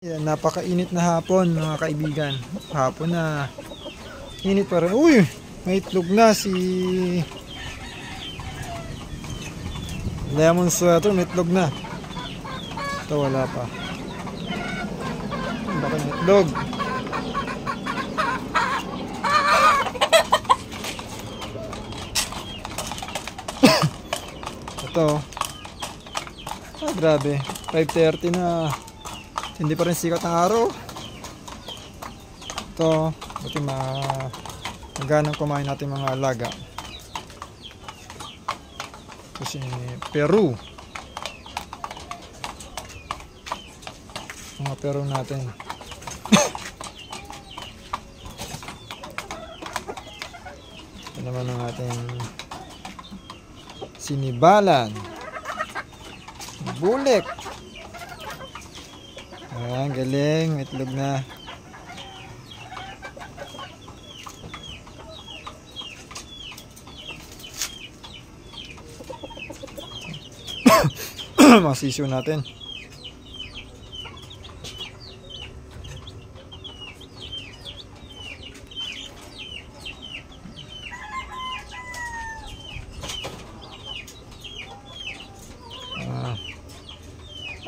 Yan, napakainit na hapon mga kaibigan. Hapon na. Init pa rin. Uy! May itlog na si lemon sweater. May itlog na. Ito wala pa. Baka may itlog. Ito. Ah, grabe. 5:30 na. Hindi pa rin sikat ng araw. Ito, buti maganang kumain natin mga alaga. Ito si Peru. Mga Peru natin. Ito naman ang ating sinibalan. Bulek. Ah, galing. May itlog na. Mga sisiyo natin.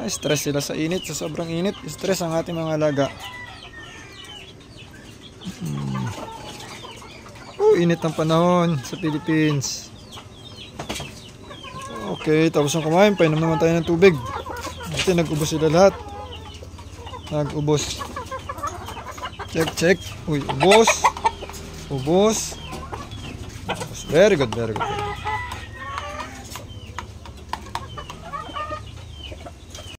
Stress sila sa init, sa sobrang init. Stress ang ating mga alaga. Init ng panahon sa Philippines. Okay, tapos na kumain. Painom naman tayo ng tubig. Ito, nag-ubos sila lahat. Nag-ubos. Check, check. Uy, ubos. Ubos. Very good, very good.